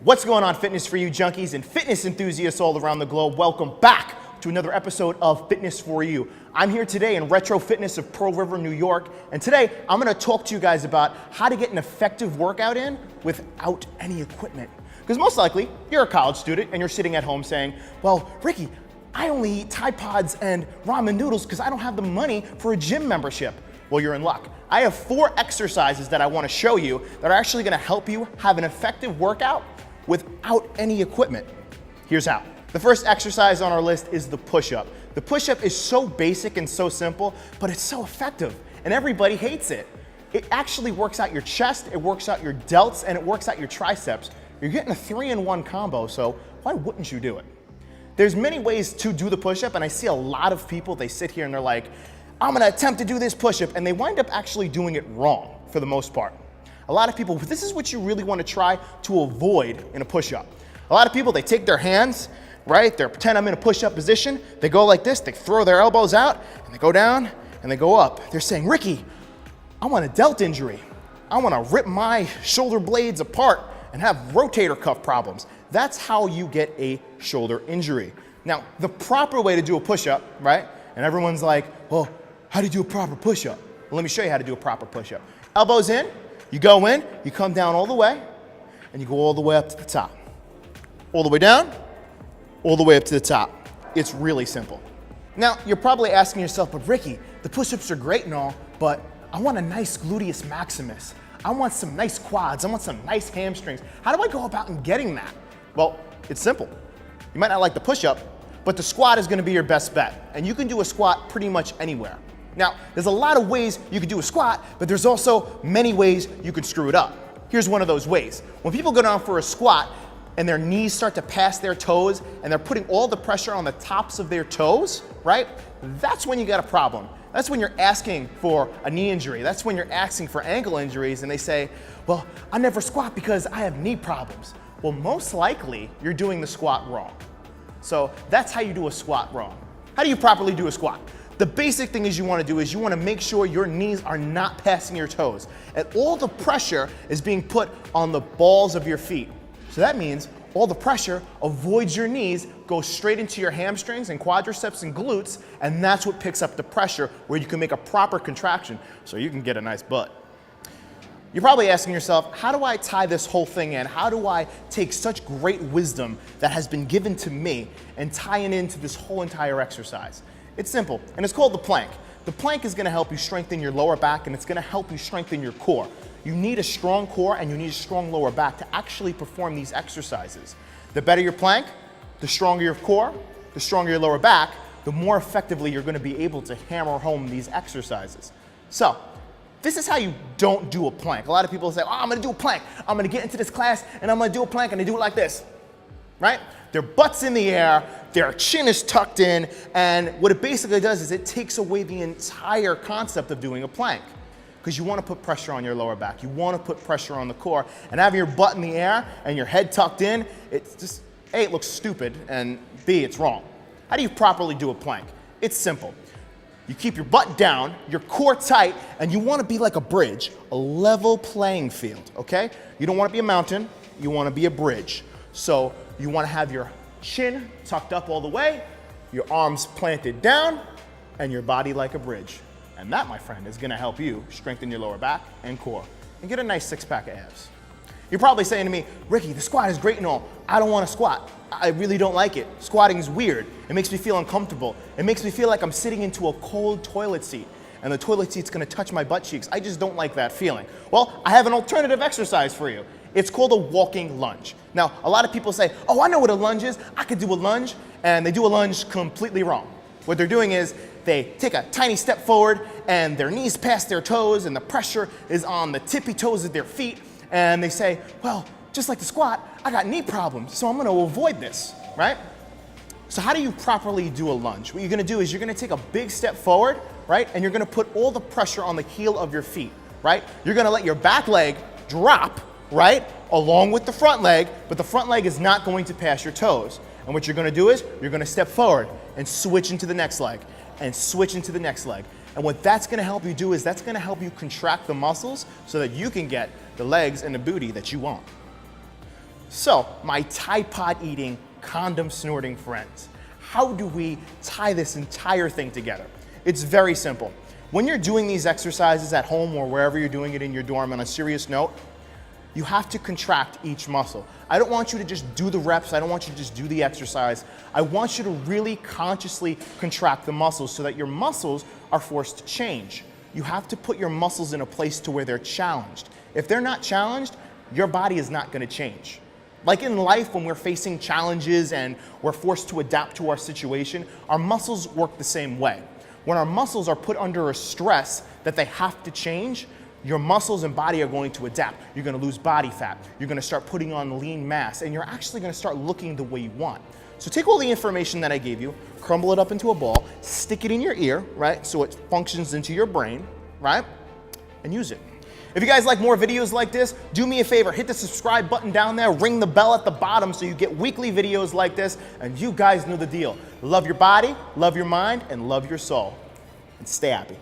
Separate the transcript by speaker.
Speaker 1: What's going on, Fitness For You junkies and fitness enthusiasts all around the globe? Welcome back to another episode of Fitness For You. I'm here today in Retro Fitness of Pearl River, New York, and today I'm gonna talk to you guys about how to get an effective workout in without any equipment. Because most likely, you're a college student and you're sitting at home saying, well, Ricky, I only eat Tide Pods and ramen noodles because I don't have the money for a gym membership. Well, you're in luck. I have 4 exercises that I wanna show you that are actually gonna help you have an effective workout without any equipment. Here's how. The first exercise on our list is the push-up. The push-up is so basic and so simple, but it's so effective, and everybody hates it. It actually works out your chest, it works out your delts, and it works out your triceps. You're getting a 3-in-1 combo, so why wouldn't you do it? There's many ways to do the push-up, and I see a lot of people, they sit here and they're like, I'm gonna attempt to do this push-up, and they wind up actually doing it wrong for the most part. A lot of people, this is what you really wanna try to avoid in a push-up. A lot of people, they take their hands, right? They pretend I'm in a push-up position. They go like this, they throw their elbows out, and they go down, and they go up. They're saying, Ricky, I want a delt injury. I wanna rip my shoulder blades apart and have rotator cuff problems. That's how you get a shoulder injury. Now, the proper way to do a push-up, right? And everyone's like, well, how do you do a proper push-up? Well, let me show you how to do a proper push-up. Elbows in, you go in, you come down all the way, and you go all the way up to the top. All the way down, all the way up to the top. It's really simple. Now, you're probably asking yourself, but Ricky, the push-ups are great and all, but I want a nice gluteus maximus. I want some nice quads. I want some nice hamstrings. How do I go about in getting that? Well, it's simple. You might not like the push-up, but the squat is gonna be your best bet. And you can do a squat pretty much anywhere. Now, there's a lot of ways you can do a squat, but there's also many ways you can screw it up. Here's one of those ways. When people go down for a squat and their knees start to pass their toes and they're putting all the pressure on the tops of their toes, right? That's when you got a problem. That's when you're asking for a knee injury. That's when you're asking for ankle injuries and they say, well, I never squat because I have knee problems. Well, most likely you're doing the squat wrong. So that's how you do a squat wrong. How do you properly do a squat? The basic thing is you want to do is you want to make sure your knees are not passing your toes and all the pressure is being put on the balls of your feet. So that means all the pressure avoids your knees, goes straight into your hamstrings and quadriceps and glutes, and that's what picks up the pressure where you can make a proper contraction so you can get a nice butt. You're probably asking yourself, how do I tie this whole thing in? How do I take such great wisdom that has been given to me and tie it into this whole entire exercise? It's simple, and it's called the plank. The plank is gonna help you strengthen your lower back and it's gonna help you strengthen your core. You need a strong core and you need a strong lower back to actually perform these exercises. The better your plank, the stronger your core, the stronger your lower back, the more effectively you're gonna be able to hammer home these exercises. So, this is how you don't do a plank. A lot of people say, oh, I'm gonna do a plank. I'm gonna get into this class and I'm gonna do a plank and they do it like this, right? Their butt's in the air, their chin is tucked in, and what it basically does is it takes away the entire concept of doing a plank. Because you wanna put pressure on your lower back, you wanna put pressure on the core, and having your butt in the air and your head tucked in, it's just, A, it looks stupid, and B, it's wrong. How do you properly do a plank? It's simple. You keep your butt down, your core tight, and you wanna be like a bridge, a level playing field, okay? You don't wanna be a mountain, you wanna be a bridge. So you wanna have your chin tucked up all the way, your arms planted down, and your body like a bridge. And that, my friend, is gonna help you strengthen your lower back and core and get a nice 6-pack of abs. You're probably saying to me, Ricky, the squat is great and all. I don't wanna squat. I really don't like it. Squatting is weird. It makes me feel uncomfortable. It makes me feel like I'm sitting into a cold toilet seat and the toilet seat's gonna touch my butt cheeks. I just don't like that feeling. Well, I have an alternative exercise for you. It's called a walking lunge. Now, a lot of people say, oh, I know what a lunge is. I could do a lunge, and they do a lunge completely wrong. What they're doing is they take a tiny step forward and their knees pass their toes and the pressure is on the tippy toes of their feet. And they say, well, just like the squat, I got knee problems, so I'm gonna avoid this, right? So how do you properly do a lunge? What you're gonna do is you're gonna take a big step forward, right? And you're gonna put all the pressure on the heel of your feet, right? You're gonna let your back leg drop, right? Along with the front leg, but the front leg is not going to pass your toes. And what you're gonna do is you're gonna step forward and switch into the next leg and switch into the next leg. And what that's gonna help you do is that's gonna help you contract the muscles so that you can get the legs and the booty that you want. So, my Tide Pod eating, condom snorting friends, how do we tie this entire thing together? It's very simple. When you're doing these exercises at home or wherever you're doing it in your dorm, on a serious note, you have to contract each muscle. I don't want you to just do the reps. I don't want you to just do the exercise. I want you to really consciously contract the muscles so that your muscles are forced to change. You have to put your muscles in a place to where they're challenged. If they're not challenged, your body is not going to change. Like in life, when we're facing challenges and we're forced to adapt to our situation, our muscles work the same way. When our muscles are put under a stress that they have to change, your muscles and body are going to adapt. You're going to lose body fat. You're going to start putting on lean mass, and you're actually going to start looking the way you want. So take all the information that I gave you, crumble it up into a ball, stick it in your ear, right? So it functions into your brain, right? And use it. If you guys like more videos like this, do me a favor, hit the subscribe button down there, ring the bell at the bottom so you get weekly videos like this, and you guys know the deal. Love your body, love your mind, and love your soul. And stay happy.